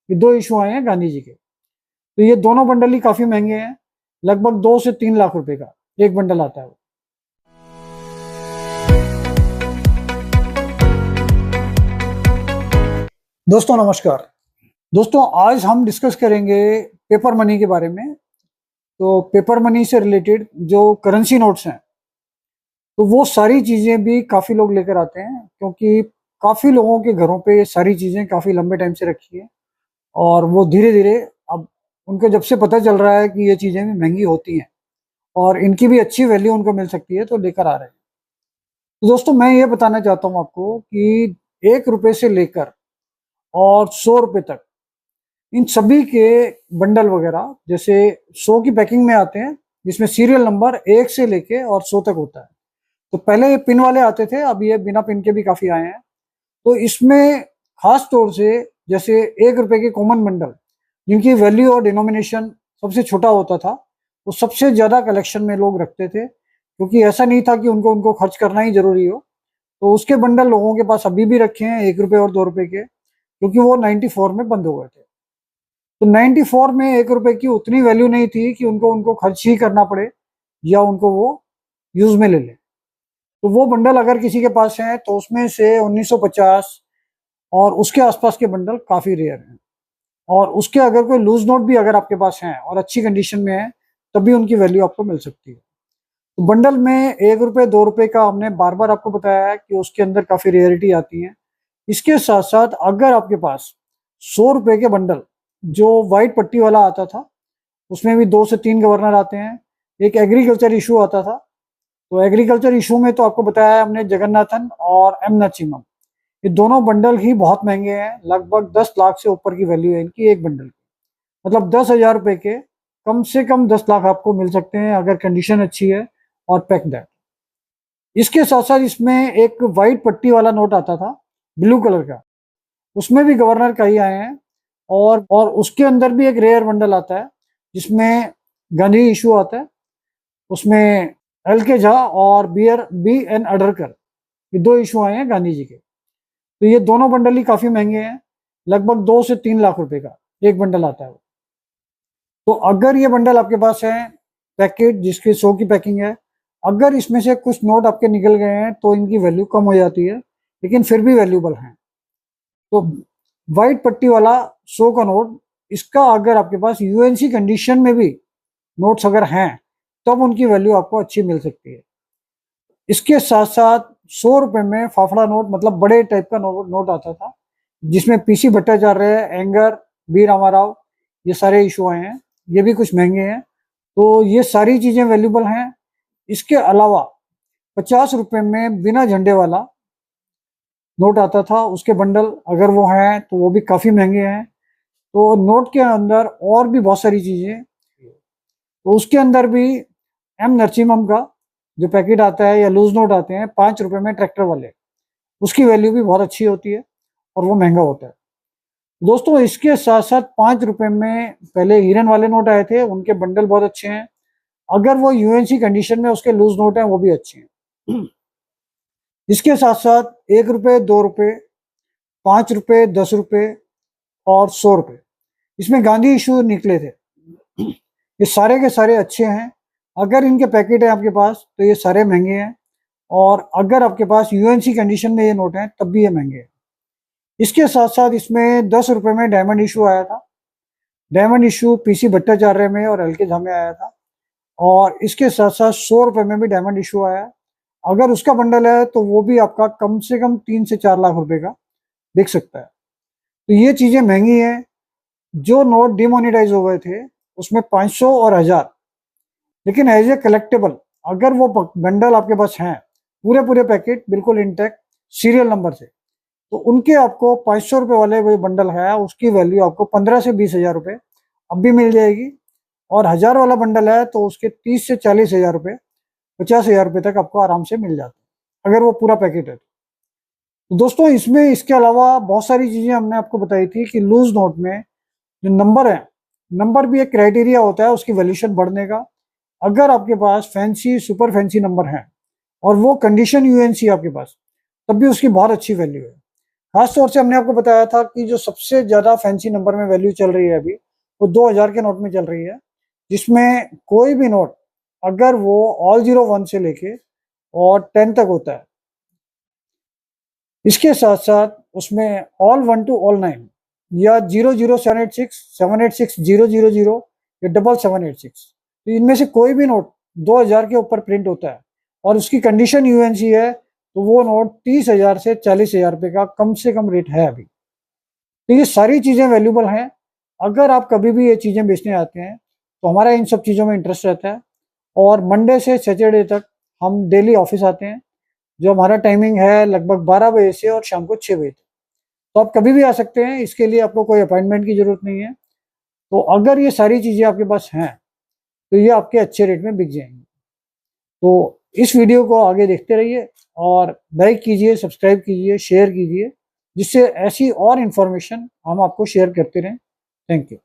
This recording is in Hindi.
ये 2 इशू आए हैं गांधी जी के। तो ये दोनों बंडल ही काफी महंगे हैं, लगभग 2 से 3 लाख रुपए का एक बंडल आता है। दोस्तों नमस्कार। दोस्तों आज हम डिस्कस करेंगे पेपर मनी के बारे में। तो पेपर मनी से रिलेटेड जो करेंसी नोट्स हैं, तो वो सारी चीजें भी काफी लोग लेकर आते हैं, क्योंकि काफी लोगों के घरों पे ये सारी चीजें काफी लंबे टाइम से रखी है और वो धीरे धीरे अब उनको जब से पता चल रहा है कि ये चीजें भी महंगी होती हैं और इनकी भी अच्छी वैल्यू उनको मिल सकती है, तो लेकर आ रहे हैं। तो दोस्तों मैं ये बताना चाहता हूँ आपको कि 1 रुपए से लेकर और 100 रुपए तक इन सभी के बंडल वगैरह जैसे 100 की पैकिंग में आते हैं, जिसमें सीरियल नंबर 1 से लेके और 100 तक होता है। तो पहले ये पिन वाले आते थे, अब ये बिना पिन के भी काफी आए हैं। तो इसमें खास तौर से जैसे 1 रुपए के कॉमन बंडल, जिनकी वैल्यू और डिनोमिनेशन सबसे छोटा होता था, वो सबसे ज्यादा कलेक्शन में लोग रखते थे, क्योंकि ऐसा नहीं था कि उनको उनको खर्च करना ही जरूरी हो। तो उसके बंडल लोगों के पास अभी भी रखे हैं 1 रुपए और 2 रुपए के, क्योंकि वो 94 में बंद हो गए थे। तो 94 में 1 रुपए की उतनी वैल्यू नहीं थी कि उनको उनको खर्च ही करना पड़े या उनको वो यूज में ले ले। तो वो बंडल अगर किसी के पास है तो उसमें से 1950 और उसके आसपास के बंडल काफी रेयर हैं, और उसके अगर कोई लूज नोट भी अगर आपके पास हैं और अच्छी कंडीशन में है, तब भी उनकी वैल्यू आपको मिल सकती है। तो बंडल में 1 रुपए 2 रुपए का हमने बार बार आपको बताया है कि उसके अंदर काफी रेयरिटी आती है। इसके साथ साथ अगर आपके पास 100 रुपए के बंडल जो व्हाइट पट्टी वाला आता था, उसमें भी 2 से 3 गवर्नर आते हैं। एक एग्रीकल्चर इशू आता था, तो एग्रीकल्चर इशू में तो आपको बताया है हमने जगन्नाथन और एम नरसिम्हम, ये दोनों बंडल ही बहुत महंगे हैं। लगभग 10 लाख से ऊपर की वैल्यू है इनकी एक बंडल की, मतलब 10,000 रुपए के कम से कम 10 लाख आपको मिल सकते हैं अगर कंडीशन अच्छी है और पैक्ड है। इसके साथ साथ इसमें एक व्हाइट पट्टी वाला नोट आता था ब्लू कलर का, उसमें भी गवर्नर का ही आए हैं। और उसके अंदर भी एक रेयर बंडल आता है जिसमें गांधी इशू आता है, उसमें एल के झा और बी एन अडरकर, ये 2 इशू आए हैं गांधी जी के। तो ये दोनों बंडल ही काफी महंगे हैं, लगभग 2 से 3 लाख रुपए का एक बंडल आता है। तो अगर ये बंडल आपके पास है पैकेट जिसकी 100 की पैकिंग है, अगर इसमें से कुछ नोट आपके निकल गए हैं तो इनकी वैल्यू कम हो जाती है, लेकिन फिर भी वैल्यूबल है। तो व्हाइट पट्टी वाला 100 का नोट, इसका अगर आपके पास यूएनसी कंडीशन में भी नोट्स अगर हैं, तब उनकी वैल्यू आपको अच्छी मिल सकती है। इसके साथ साथ 100 रुपए में फाफड़ा नोट, मतलब बड़े टाइप का नोट आता था, जिसमें पीसी भट्टाचार्य, एंगर, बी रामाराव, ये सारे इशू आए हैं। ये भी कुछ महंगे हैं, तो ये सारी चीजें वैल्यूबल हैं। इसके अलावा 50 रुपए में बिना झंडे वाला नोट आता था, उसके बंडल अगर वो हैं तो वो भी काफी महंगे हैं। तो नोट के अंदर और भी बहुत सारी चीजें, तो उसके अंदर भी एम नरसिम्हम का जो पैकेट आता है या लूज नोट आते हैं 5 रुपए में ट्रैक्टर वाले, उसकी वैल्यू भी बहुत अच्छी होती है और वो महंगा होता है। दोस्तों इसके साथ साथ 5 रुपए में पहले हिरन वाले नोट आए थे, उनके बंडल बहुत अच्छे हैं। अगर वो यूएनसी कंडीशन में उसके लूज नोट हैं वो भी अच्छे हैं। इसके साथ साथ 1 रुपए 2 रुपए 5 रुपए 10 रुपए और 100 रुपए, इसमें गांधी इशू निकले थे। ये सारे के सारे अच्छे हैं। अगर इनके पैकेट है आपके पास तो ये सारे महंगे हैं, और अगर आपके पास यूएनसी कंडीशन में ये नोट हैं तब भी ये महंगे हैं। इसके साथ साथ इसमें 10 रुपए में डायमंड इशू आया था। डायमंड इशू पीसी भट्टाचार्य में और एल के झा में आया था। और इसके साथ साथ 100 रुपए में भी डायमंड इशू आया। अगर उसका बंडल है तो वो भी आपका कम से कम 3 से 4 लाख रुपए का बिक सकता है। तो ये चीजें महंगी हैं। जो नोट डिमोनेटाइज हो गए थे उसमें 500 और 1000, लेकिन एज ए कलेक्टेबल अगर वो बंडल आपके पास हैं पूरे पूरे पैकेट बिल्कुल इंटैक्ट सीरियल नंबर से, तो उनके आपको 500 रुपए वाले वो बंडल है उसकी वैल्यू आपको 15 से 20 हजार रुपए अब भी मिल जाएगी। और 1000 वाला बंडल है तो उसके 30 से 40 हजार रुपए, 50 हजार रुपए तक आपको आराम से मिल जाते हैं अगर वो पूरा पैकेट है। तो दोस्तों इसमें इसके अलावा बहुत सारी चीजें हमने आपको बताई थी कि लूज नोट में जो नंबर है, नंबर भी एक क्राइटेरिया होता है उसकी वैल्यूशन बढ़ने का। अगर आपके पास फैंसी सुपर फैंसी नंबर है और वो कंडीशन यूएनसी आपके पास, तब भी उसकी बहुत अच्छी वैल्यू है। खास तौर से हमने आपको बताया था कि जो सबसे ज्यादा फैंसी नंबर में वैल्यू चल रही है अभी वो 2000 के नोट में चल रही है, जिसमें कोई भी नोट अगर वो ऑल 01 से लेके और 10 तक होता है, इसके साथ साथ उसमें ऑल 1 to ऑल 9 या 00786 786 000 या 7786, तो इनमें से कोई भी नोट 2000 के ऊपर प्रिंट होता है और उसकी कंडीशन यूएनसी है, तो वो नोट 30,000 से 40,000 रुपए का कम से कम रेट है अभी। तो ये सारी चीजें वैल्यूबल हैं। अगर आप कभी भी ये चीजें बेचने आते हैं तो हमारा इन सब चीजों में इंटरेस्ट रहता है, और मंडे से सैटरडे तक हम डेली ऑफिस आते हैं, जो हमारा टाइमिंग है लगभग 12 बजे से और शाम को 6 बजे तक। तो आप कभी भी आ सकते हैं, इसके लिए आपको कोई अपॉइंटमेंट की जरूरत नहीं है। तो अगर ये सारी चीजें आपके पास हैं तो ये आपके अच्छे रेट में बिक जाएंगी। तो इस वीडियो को आगे देखते रहिए और लाइक कीजिए, सब्सक्राइब कीजिए, शेयर कीजिए, जिससे ऐसी और इन्फॉर्मेशन हम आपको शेयर करते रहें। Thank you.